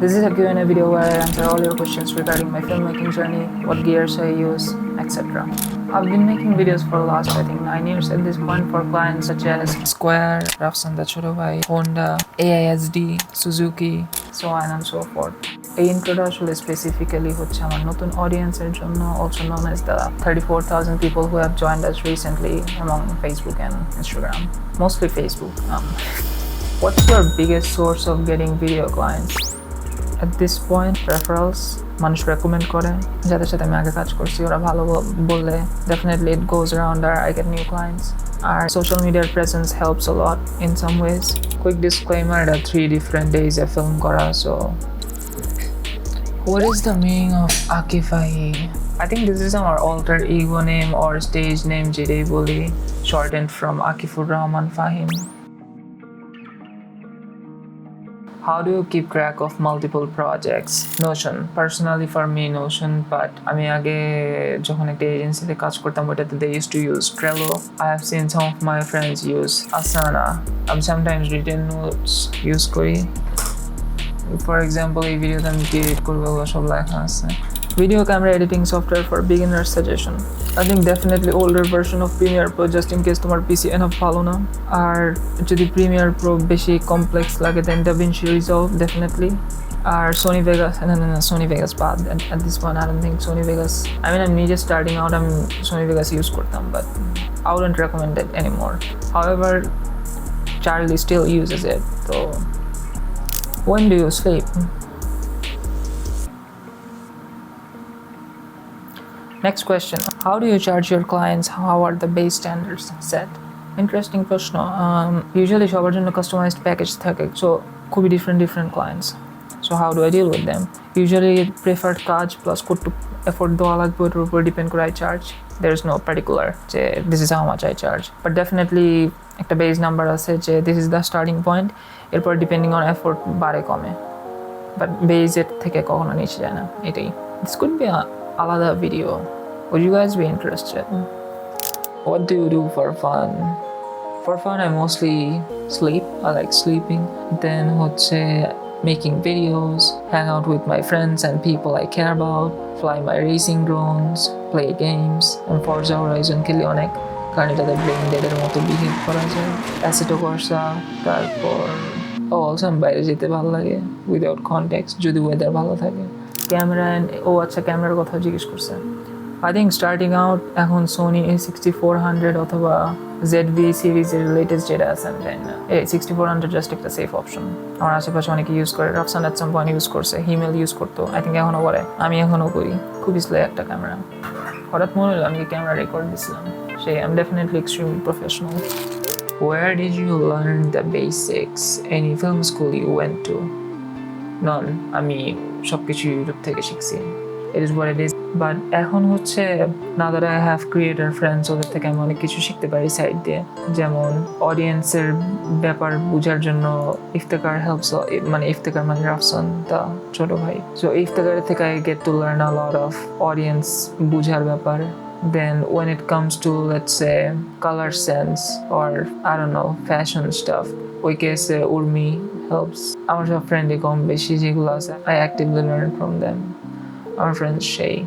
This is a Q&A video where I answer all your questions regarding my filmmaking journey, what gears I use, etc. I've been making videos for the last, I think, 9 years at this point for clients such as Square, 𝘼𝙆𝙄𝙁, Honda, AISD, Suzuki, so on and so forth. এই ইন্ট্রোটা আসলে specifically হচ্ছে আমার নতুন অডিয়েন্সের জন্য, also known as the 34,000 people who have joined us recently among Facebook and Instagram, mostly Facebook. What's your biggest source of getting video clients? At this point, referrals. মানুষ recommend করে, যাদের সাথে আমি আগে কাজ করছি ওরা ভালো বললে definitely it goes around or I get new clients. Our social media presence helps a lot in some ways. Quick disclaimer that 3 different days a film kora, so what is the meaning of Akifahi? I think this is our alter ego name or stage name 𝘼𝙆𝙄𝙁𝘼𝙃, shortened from Akifahi. How do you keep track of multiple projects? Notion. Personally for me, Notion, but আমি আগে যখন একটা এজেন্সিতে কাজ করতাম ওটাতে they used to use Trello. I have seen some of my friends use Asana. আমি sometimes written notes use করি. For example, এই ভিডিওতে আমি কি এডিট করবো সব লেখা আছে. Video camera editing software for beginner suggestion. I think definitely older version of Premiere Pro just in case তোমার PC enough ভালো না, আর যদি Premiere Pro বেশি complex লাগে then DaVinci Resolve definitely, R Sony Vegas. No, Sony Vegas bad at this point. I don't think Sony Vegas, I mean I'm just starting out, I'm Sony Vegas use করতাম but I wouldn't recommend it anymore. However, Charlie still uses it. So when do you sleep? Next question. How do you charge your clients? How are the base standards set? Interesting প্রশ্ন. Usually সবার জন্য customized package থাকে, so could be different clients. So how do I deal with them? Usually preferred কাজ plus কতটুক effort দেওয়া লাগবে ওটার উপর depend করে I charge. There is no particular যে this is how much I charge, but definitely একটা base number আছে যে this is the starting point, এরপর depending on effort বাড়ে কমে, but base এর থেকে কখনো নিচে যায় না এটাই. This could be another video. Would you guys be interested? What do you do for fun? For fun, I mostly sleep. I like sleeping. Then হচ্ছে making videos, hang out with my friends and people I care about, fly my racing drones, play games, and Forza Horizon খেলি অনেক, কারণ এটাতে brain ডেডের মতো behave করা যায়. অ্যাসেটো কর্সা, তারপর also আমি বাইরে যেতে ভালো লাগে উইদাউট কনটেক্সট যদি ওয়েদার ভালো থাকে. ক্যামেরা আচ্ছা ক্যামেরার কথা জিজ্ঞেস করছে. I think starting out এখন Sony A6400 অথবা ZV সিরিজের লেটেস্ট যেটা আছে আমি জানি না, A6400 জাস্ট একটা সেফ অপশন. আমার আশেপাশে অনেকে ইউজ করে, Rafsan at some point use করছে, হিমেল ইউজ করতো, আই থিঙ্ক এখনও করে, আমি এখনও করি. খুবই স্লো একটা ক্যামেরা. হঠাৎ মনে হলো আমি ক্যামেরা রেকর্ড দিছিলাম, সেই I am definitely extremely professional. Where did you learn the basics? Any film school you went to? None. আমি সব কিছু ইউটিউব থেকে শিখছি. It is what it is. But এখন হচ্ছে now that I have creator friends ওদের থেকে আমি অনেক কিছু শিখতে পারি সাইড দিয়ে, যেমন অডিয়েন্সের ব্যাপার বোঝার জন্য ইফতেকার হেল্পস, মানে ইফতেকার মানে রাফসান তা ছোট ভাই, সো ইফতেকারের থেকে I get to learn a lot of audience বুঝার ব্যাপার. Then when it comes to let's say color sense or I don't know fashion stuff, ওই কেসে উর্মি helps. আমার সব ফ্রেন্ডই কম বেশি যেগুলো আছে I actively learn from them. Our friend Shay.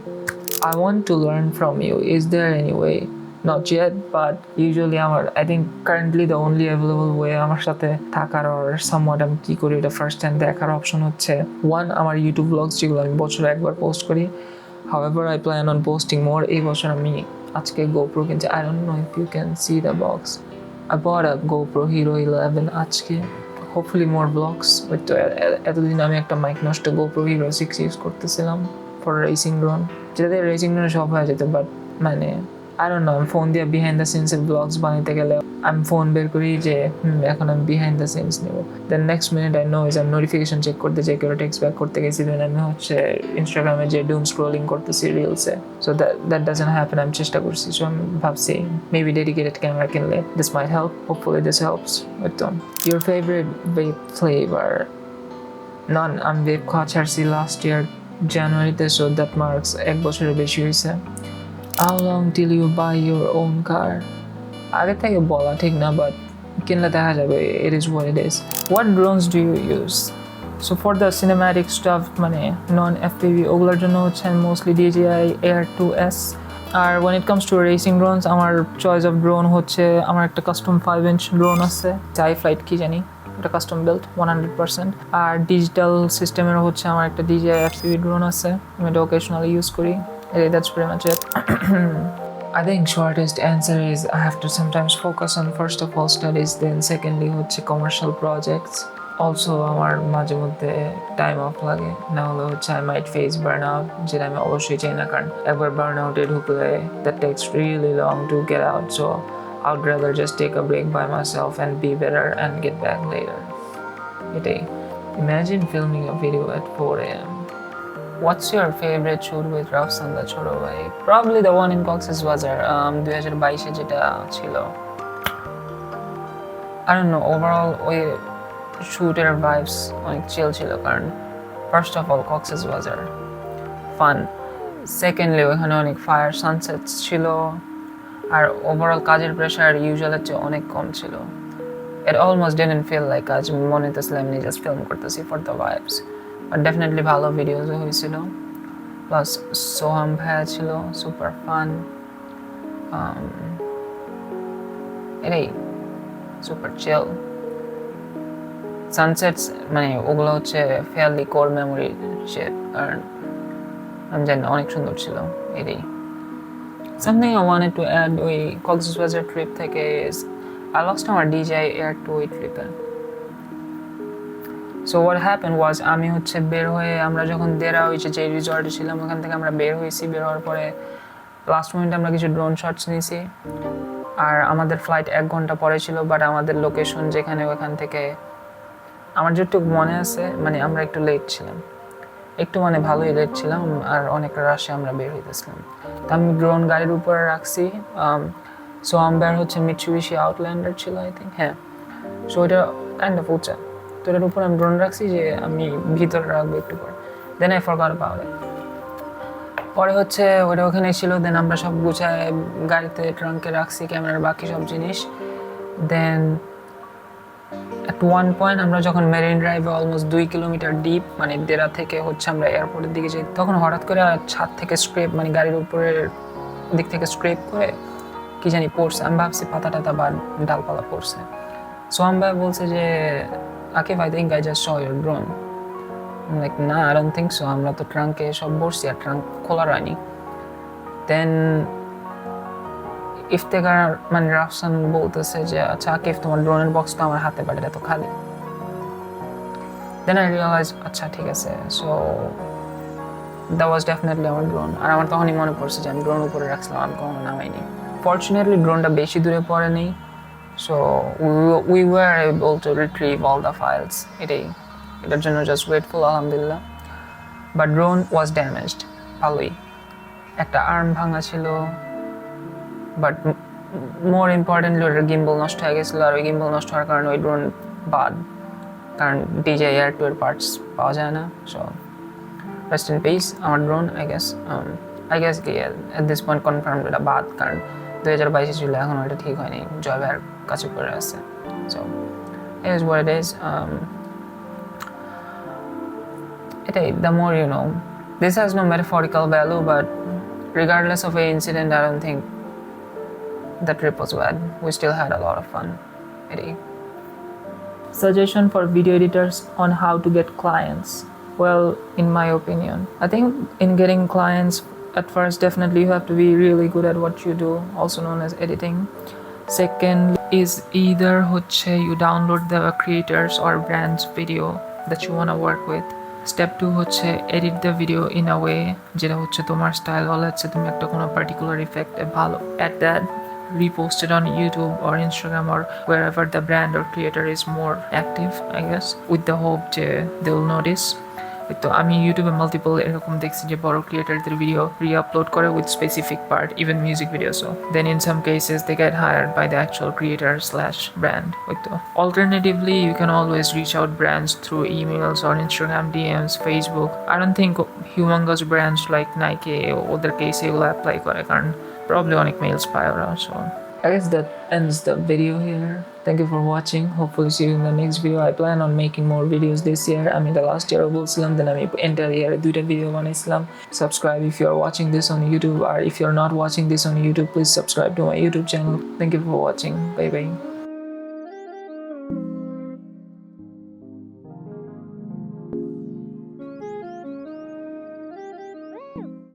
I want to learn from you. Is there any way? Not yet, but usually I think currently the only available way আমার সাথে থাকার or somewhat আমি কি করি এটা first hand দেখার option হচ্ছে one আমার ইউটিউব ব্লগস যেগুলো আমি বছরে একবার পোস্ট করি. However, I plan on posting more. এই বছর আমি আজকে GoPro কিনছি. I don't know if you can see the box. I bought a GoPro Hero 11 আজকে. Hopefully more vlogs. তো এতদিন আমি একটা মাইক নষ্ট GoPro Hero 6 ইউজ করতেছিলাম for racing drone, যেটাতে রেসিং ড্রোন সব হয়ে যেত, বাট মানে I don't know, আমি ফোন দিয়ে বিহাইন্ড দ্য সিনসের ব্লগস বানাইতে গেলে আমি ফোন বের করি যে এখন আমি বিহাইন্ড দ্য সিনস নেব, then next minute I know আমি নোটিফিকেশন চেক করতে যাই, কেউ টেক্সট ব্যাক করতে গেছি, দেন আমি হচ্ছে ইনস্টাগ্রামে যে ডুম স্ক্রোলিং করতেছি রিলসে, সো দ্যাট ডাজন্ট হ্যাপেন. আমি চেষ্টা করছি, সো আমি ভাবছি মেবি ডেডিকেটেড ক্যামেরা কিনলে this mite help. Hopefully this helps. তো ইউর ফেভারিট ভেপ ফ্লেভার? নন. আমি ভেপ খাওয়া ছাড়ছি লাস্ট ইয়ার জানুয়ারিতে, সো দ্যাট মার্কস 1 বছরের বেশি হয়েছে. How long till you buy your own car? আগে থেকে বলা ঠিক না, বাট কিনলে দেখা যাবে. It is what it is. What drones do you use? So for the cinematic stuff মানে non FPV ওগুলোর জন্য হচ্ছে আমি mostly DJI Air 2S R when it comes to racing drones আমার choice of drone হচ্ছে আমার একটা custom 5-inch drone আছে 𝘼𝙆𝙄 কি জানি এটা custom built 100% আর digital systemer হচ্ছে আমার একটা DJI FPV drone আছে আমি এটা occasionally use করি that's pretty much it. I think shortest answer is I have to sometimes focus on first of all studies, then secondly হচ্ছে commercial projects. Also আমার মাঝে মধ্যে টাইম অফ লাগে না হলে হচ্ছে I might face burnout যেটা আমি অবশ্যই চাই না কারণ একবার burnout-এ ঢুকলে that takes really long to get out, so I would rather just take a break by myself and be better and get back later. এটাই. Imagine filming a video at 4 a.m. What's your favorite shoot with Rafsan the Choro Bhai? Probably the one in Cox's Bazar 2022 যেটা ছিল. I don't know, overall ওই শুটের vibes অনেক চিল ছিল কারণ first of all Cox's বাজার fun, secondly ওখানে অনেক fire সানসেটস ছিল আর ওভারঅল কাজের প্রেশার ইউজুয়ালের চেয়ে অনেক কম ছিল। It almost didn't feel like কাজ মনে হতেছিলাম আমি জাস্ট ফিল্ম করতেছি for the vibes, but definitely ভালো ভিডিওসও হয়েছিল। প্লাস সোহাম ভাইয়া ছিল, সুপার ফান, এটাই সুপার চিল। সানসেটস মানে ওগুলো হচ্ছে ফেয়ারলি কোর মেমোরি শেপ আর আমি জানি অনেক সুন্দর ছিল। এটাই something I wanted to add ওই কক্সবাজার ট্রিপ থেকে is I lost আমার DJI Air 2 ওই ট্রিপে। So what happened was আমি হচ্ছে বের হয়ে আমরা যখন দেরা হয়েছে যে রিসর্টে ছিলাম ওখান থেকে আমরা বের হয়েছি, বের হওয়ার পরে লাস্ট মোমেন্টে আমরা কিছু ড্রোন শটস নিয়েছি আর আমাদের ফ্লাইট 1 ঘন্টা পরে ছিল, বাট আমাদের লোকেশন যেখানে ওখান থেকে আমার যেটুকু মনে আছে মানে আমরা একটু লেট ছিলাম, একটু মানে ভালোই লেট ছিলাম আর অনেক রাশে আমরা বের হইতেছিলাম। তো আমি ড্রোন গাড়ির উপরে রাখছি, সো আমার হচ্ছে মিৎসুবিশি আউটল্যান্ডার ছিল আই থিঙ্ক, হ্যাঁ। সো ওইটা কাইন্ড অফ উঁচা, তো এটার উপরে আমি ড্রোন রাখছি যে আমি ভিতরে রাখবো একটু পরে, then I forgot about it. পরে হচ্ছে ওটা ওখানে ছিল, দেন আমরা সব গুছায় গাড়িতে ট্রাঙ্কে রাখছি ক্যামেরার বাকি সব জিনিস। দেন at one point আমরা যখন মেরিন ড্রাইভে অলমোস্ট 2 কিলোমিটার ডিপ মানে দেরা থেকে হচ্ছে আমরা এয়ারপোর্টের দিকে যাই, তখন হঠাৎ করে ছাদ থেকে স্ক্রেপ মানে গাড়ির উপরের দিক থেকে স্ক্রেপ করে কি জানি পড়ছে, আমি ভাবছি পাতা টাতা বা ডালপালা পড়ছে। সো আমি বলছে যে Akif I think I just saw your drone, like না আই ডোন্ট থিঙ্ক সো, আমরা তো ট্রাঙ্কে সব বসছি আর ট্রাঙ্ক খোলা হয়নি। দেন ইফতেখার মানে রাফসান বলতেছে যে আচ্ছা আকিফ তোমার ড্রোনের বক্স তো আমার হাতে পারে, এটা তো খালি। দেন আই রিয়েলাইজ আচ্ছা ঠিক আছে, সো দ্যাট ওয়াজ ডেফিনেটলি আমার ড্রোন। আর আমার তখনই মনে পড়ছে যে আমি ড্রোন উপরে রাখছিলাম, আমি কখনো নামাইনি। ফর্চুনেটলি ড্রোনটা বেশি দূরে পড়ে নেই, so we were able to retrieve all the files. এটার জন্য জাস্ট গ্রেটফুল আলহামদুলিল্লাহ। বাট ড্রোন ওয়াজ ড্যামেজড, ভালোই একটা আর্ম ভাঙা ছিল, বাট মোর ইম্পর্টেন্টলি ওটার গিম্বল নষ্ট হয়ে গেছিলো, আর ওই গিম্বল নষ্ট হওয়ার কারণে ওই ড্রোন বাদ, কারণ DJI Air 2 এর পার্টস পাওয়া যায় না। সো রেস্ট ইন পিস আমার ড্রোন। আই গেস কি এট দিস পয়েন্ট কনফার্ম এটা বাদ, কারণ 2022 ছিল এখনও এটা ঠিক হয়নি, জয় ভাইয়ের কাছে পড়ে আছে। So it is what it is. এটাই, the more you know, this has no metaphorical value, but regardless of a incident I don't think the trip was bad. We still had a lot of fun. Suggestion for video editors on how to get clients. Well, in my opinion, I think in getting clients, at first definitely you have to be really good at what you do, also known as editing. Second is either you download the creators or brands video that you want to work with. Step 2 edit the video in a way যেটা তোমার style হলে তুমি একটা কোনো particular effect ভালো add that, repost it on YouTube or Instagram or wherever the brand or creator is more active, I guess, with the hope they'll notice. তো আমি ইউটিউবে মাল্টিপল এরকম দেখছি যে বড় ক্রিয়েটরদের ভিডিও রি-আপলোড করে with specific part, even music ভিডিওসও। Then in some cases they get hired by the actual creator / brand. হয়তো alternatively you can always reach out brands through emails or Instagram DMs, Facebook. I don't think humongous brands like Nike ওদের কেসে এগুলো apply করে, কারণ probably অনেক মেলস পায় ওরা। So I guess that ends the video here. Thank you for watching. Hopefully see you in the next video. I plan on making more videos this year. I'm in the last year of Islam. Then I'm entire year দুইটা video on Islam. Subscribe if you're watching this on YouTube, or if you're not watching this on YouTube, please subscribe to my YouTube channel. Thank you for watching. Bye bye.